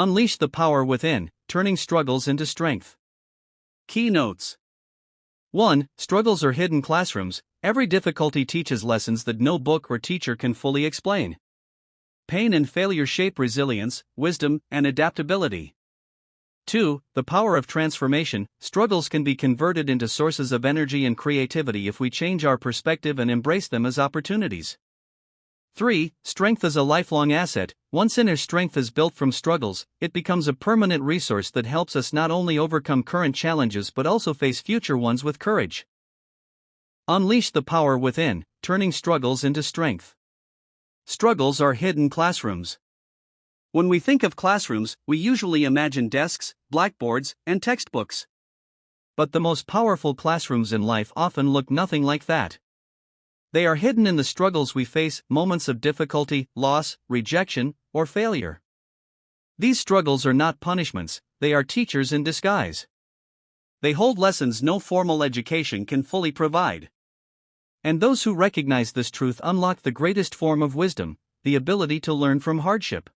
Unleash the power within, turning struggles into strength. Key notes. 1. Struggles are hidden classrooms. Every difficulty teaches lessons that no book or teacher can fully explain. Pain and failure shape resilience, wisdom, and adaptability. 2. The power of transformation. Struggles can be converted into sources of energy and creativity if we change our perspective and embrace them as opportunities. 3. Strength is a lifelong asset. Once inner strength is built from struggles, it becomes a permanent resource that helps us not only overcome current challenges but also face future ones with courage. Unleash the power within, turning struggles into strength. Struggles are hidden classrooms. When we think of classrooms, we usually imagine desks, blackboards, and textbooks. But the most powerful classrooms in life often look nothing like that. They are hidden in the struggles we face, moments of difficulty, loss, rejection, or failure. These struggles are not punishments, they are teachers in disguise. They hold lessons no formal education can fully provide. And those who recognize this truth unlock the greatest form of wisdom, the ability to learn from hardship.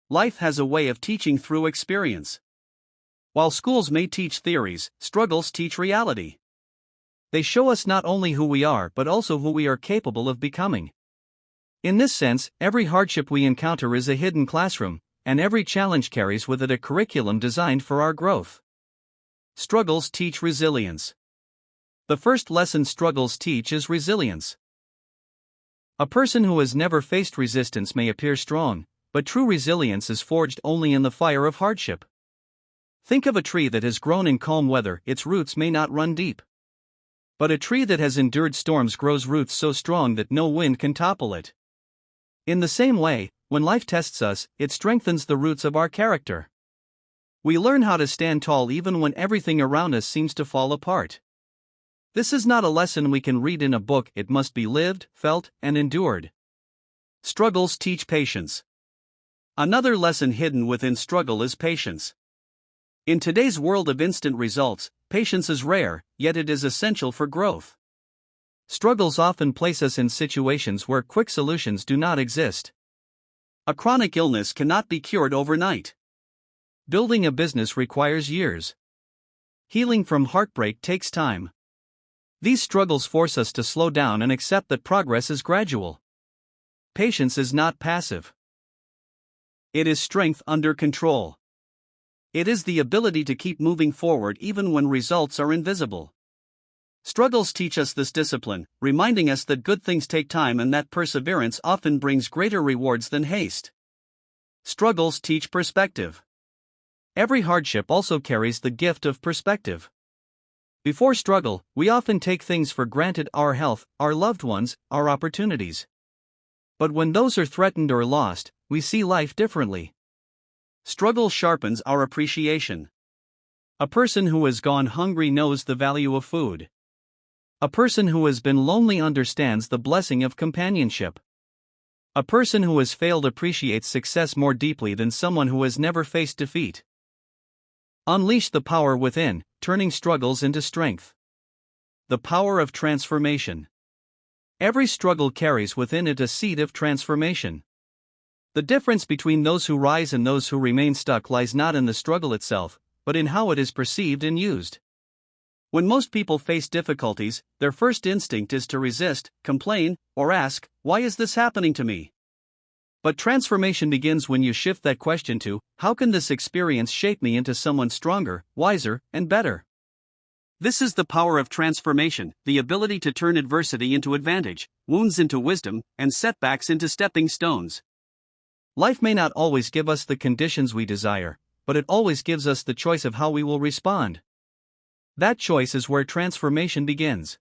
Life has a way of teaching through experience. While schools may teach theories, struggles teach reality. They show us not only who we are but also who we are capable of becoming. In this sense, every hardship we encounter is a hidden classroom, and every challenge carries with it a curriculum designed for our growth. Struggles teach resilience. The first lesson struggles teach is resilience. A person who has never faced resistance may appear strong, but true resilience is forged only in the fire of hardship. Think of a tree that has grown in calm weather. Its roots may not run deep. But a tree that has endured storms grows roots so strong that no wind can topple it. In the same way, when life tests us, it strengthens the roots of our character. We learn how to stand tall even when everything around us seems to fall apart. This is not a lesson we can read in a book, it must be lived, felt, and endured. Struggles teach patience. Another lesson hidden within struggle is patience. In today's world of instant results, patience is rare, yet it is essential for growth. Struggles often place us in situations where quick solutions do not exist. A chronic illness cannot be cured overnight. Building a business requires years. Healing from heartbreak takes time. These struggles force us to slow down and accept that progress is gradual. Patience is not passive. It is strength under control. It is the ability to keep moving forward even when results are invisible. Struggles teach us this discipline, reminding us that good things take time and that perseverance often brings greater rewards than haste. Struggles teach perspective. Every hardship also carries the gift of perspective. Before struggle, we often take things for granted: our health, our loved ones, our opportunities. But when those are threatened or lost, we see life differently. Struggle sharpens our appreciation. A person who has gone hungry knows the value of food. A person who has been lonely understands the blessing of companionship. A person who has failed appreciates success more deeply than someone who has never faced defeat. Unleash the power within, turning struggles into strength. The power of transformation. Every struggle carries within it a seed of transformation. The difference between those who rise and those who remain stuck lies not in the struggle itself, but in how it is perceived and used. When most people face difficulties, their first instinct is to resist, complain, or ask, "Why is this happening to me?" But transformation begins when you shift that question to, "How can this experience shape me into someone stronger, wiser, and better?" This is the power of transformation, the ability to turn adversity into advantage, wounds into wisdom, and setbacks into stepping stones. Life may not always give us the conditions we desire, but it always gives us the choice of how we will respond. That choice is where transformation begins.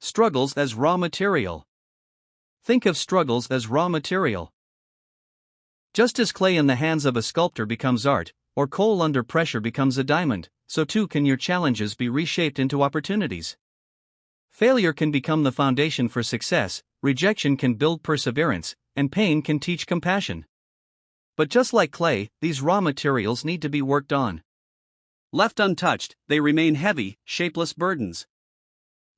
Struggles as raw material. Think of struggles as raw material. Just as clay in the hands of a sculptor becomes art, or coal under pressure becomes a diamond, so too can your challenges be reshaped into opportunities. Failure can become the foundation for success, rejection can build perseverance, and pain can teach compassion. But just like clay, these raw materials need to be worked on. Left untouched, they remain heavy, shapeless burdens.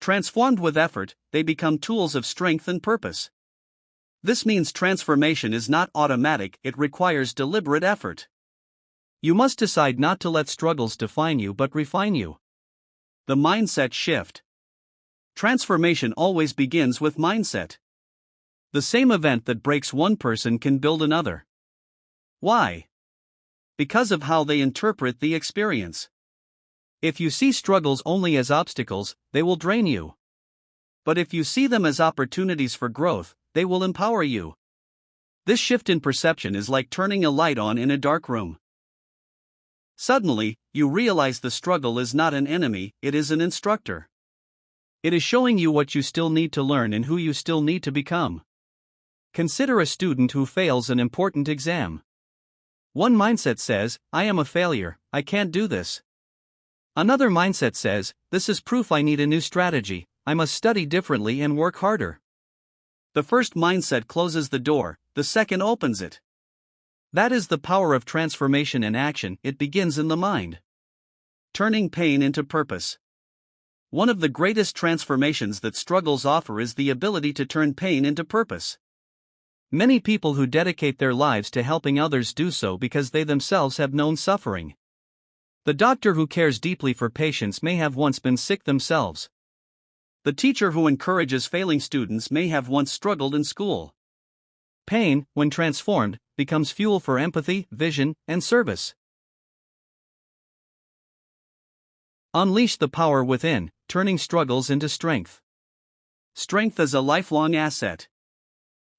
Transformed with effort, they become tools of strength and purpose. This means transformation is not automatic, it requires deliberate effort. You must decide not to let struggles define you but refine you. The mindset shift. Transformation always begins with mindset. The same event that breaks one person can build another. Why? Because of how they interpret the experience. If you see struggles only as obstacles, they will drain you. But if you see them as opportunities for growth, they will empower you. This shift in perception is like turning a light on in a dark room. Suddenly, you realize the struggle is not an enemy, it is an instructor. It is showing you what you still need to learn and who you still need to become. Consider a student who fails an important exam. One mindset says, I am a failure, I can't do this. Another mindset says, this is proof I need a new strategy, I must study differently and work harder. The first mindset closes the door, the second opens it. That is the power of transformation in action, it begins in the mind. Turning pain into purpose. One of the greatest transformations that struggles offer is the ability to turn pain into purpose. Many people who dedicate their lives to helping others do so because they themselves have known suffering. The doctor who cares deeply for patients may have once been sick themselves. The teacher who encourages failing students may have once struggled in school. Pain, when transformed, becomes fuel for empathy, vision, and service. Unleash the power within, turning struggles into strength. Strength is a lifelong asset.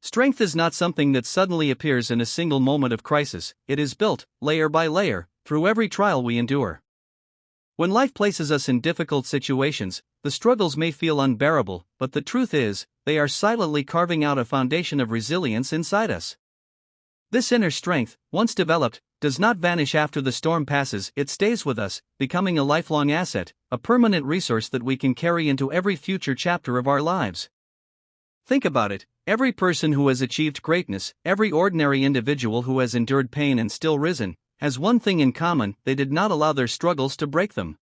Strength is not something that suddenly appears in a single moment of crisis, it is built, layer by layer, through every trial we endure. When life places us in difficult situations, the struggles may feel unbearable, but the truth is, they are silently carving out a foundation of resilience inside us. This inner strength, once developed, does not vanish after the storm passes, it stays with us, becoming a lifelong asset, a permanent resource that we can carry into every future chapter of our lives. Think about it, every person who has achieved greatness, every ordinary individual who has endured pain and still risen, has one thing in common: they did not allow their struggles to break them.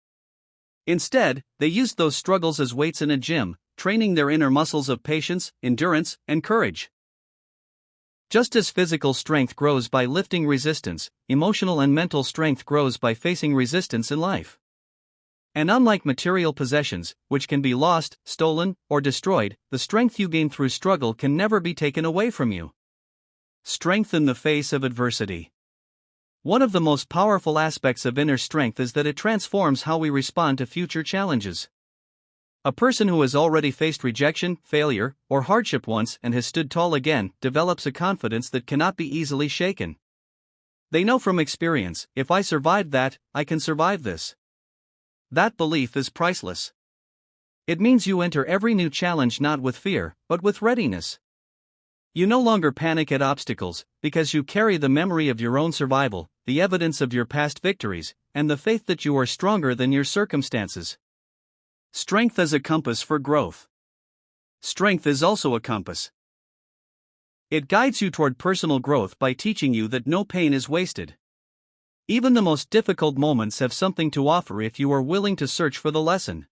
Instead, they used those struggles as weights in a gym, training their inner muscles of patience, endurance, and courage. Just as physical strength grows by lifting resistance, emotional and mental strength grows by facing resistance in life. And unlike material possessions, which can be lost, stolen, or destroyed, the strength you gain through struggle can never be taken away from you. Strength in the face of adversity. One of the most powerful aspects of inner strength is that it transforms how we respond to future challenges. A person who has already faced rejection, failure, or hardship once and has stood tall again develops a confidence that cannot be easily shaken. They know from experience, if I survived that, I can survive this. That belief is priceless. It means you enter every new challenge not with fear, but with readiness. You no longer panic at obstacles, because you carry the memory of your own survival, the evidence of your past victories, and the faith that you are stronger than your circumstances. Strength as a compass for growth. Strength is also a compass. It guides you toward personal growth by teaching you that no pain is wasted. Even the most difficult moments have something to offer if you are willing to search for the lesson.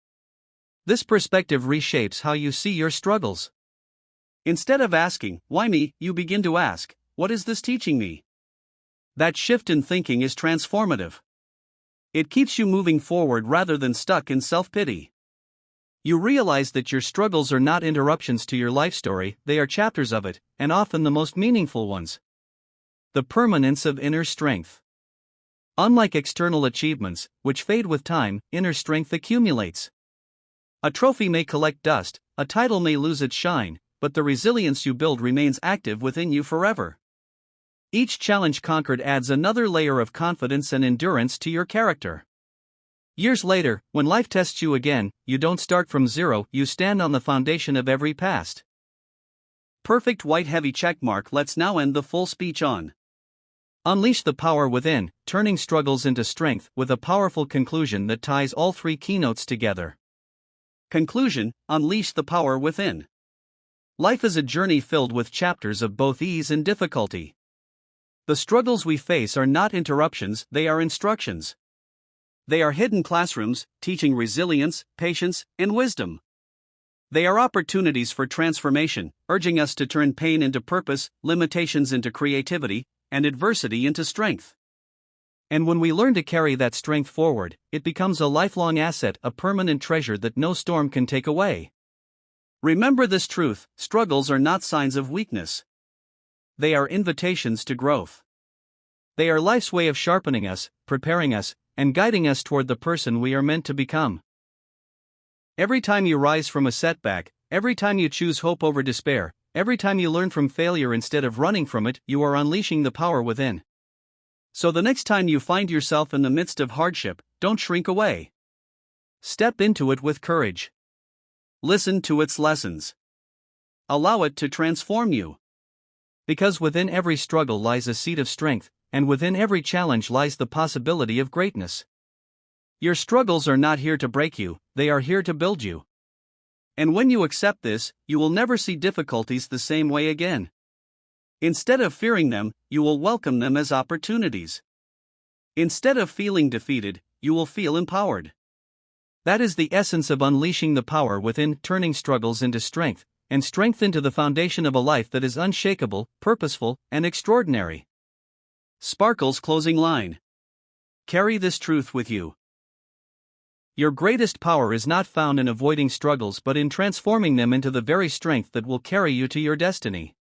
This perspective reshapes how you see your struggles. Instead of asking, why me, you begin to ask, what is this teaching me? That shift in thinking is transformative. It keeps you moving forward rather than stuck in self-pity. You realize that your struggles are not interruptions to your life story, they are chapters of it, and often the most meaningful ones. The permanence of inner strength. Unlike external achievements, which fade with time, inner strength accumulates. A trophy may collect dust, a title may lose its shine, but the resilience you build remains active within you forever. Each challenge conquered adds another layer of confidence and endurance to your character. Years later, when life tests you again, you don't start from zero, you stand on the foundation of every past. Perfect white heavy checkmark. Let's now end the full speech on Unleash the power within, turning struggles into strength, with a powerful conclusion that ties all three keynotes together. Conclusion: Unleash the power within. Life is a journey filled with chapters of both ease and difficulty. The struggles we face are not interruptions, they are instructions. They are hidden classrooms, teaching resilience, patience, and wisdom. They are opportunities for transformation, urging us to turn pain into purpose, limitations into creativity, and adversity into strength. And when we learn to carry that strength forward, it becomes a lifelong asset, a permanent treasure that no storm can take away. Remember this truth: struggles are not signs of weakness. They are invitations to growth. They are life's way of sharpening us, preparing us, and guiding us toward the person we are meant to become. Every time you rise from a setback, every time you choose hope over despair, every time you learn from failure instead of running from it, you are unleashing the power within. So the next time you find yourself in the midst of hardship, don't shrink away. Step into it with courage. Listen to its lessons. Allow it to transform you. Because within every struggle lies a seed of strength, and within every challenge lies the possibility of greatness. Your struggles are not here to break you, they are here to build you. And when you accept this, you will never see difficulties the same way again. Instead of fearing them, you will welcome them as opportunities. Instead of feeling defeated, you will feel empowered. That is the essence of unleashing the power within, turning struggles into strength, and strength into the foundation of a life that is unshakable, purposeful, and extraordinary. Sparkle's closing line. Carry this truth with you. Your greatest power is not found in avoiding struggles but in transforming them into the very strength that will carry you to your destiny.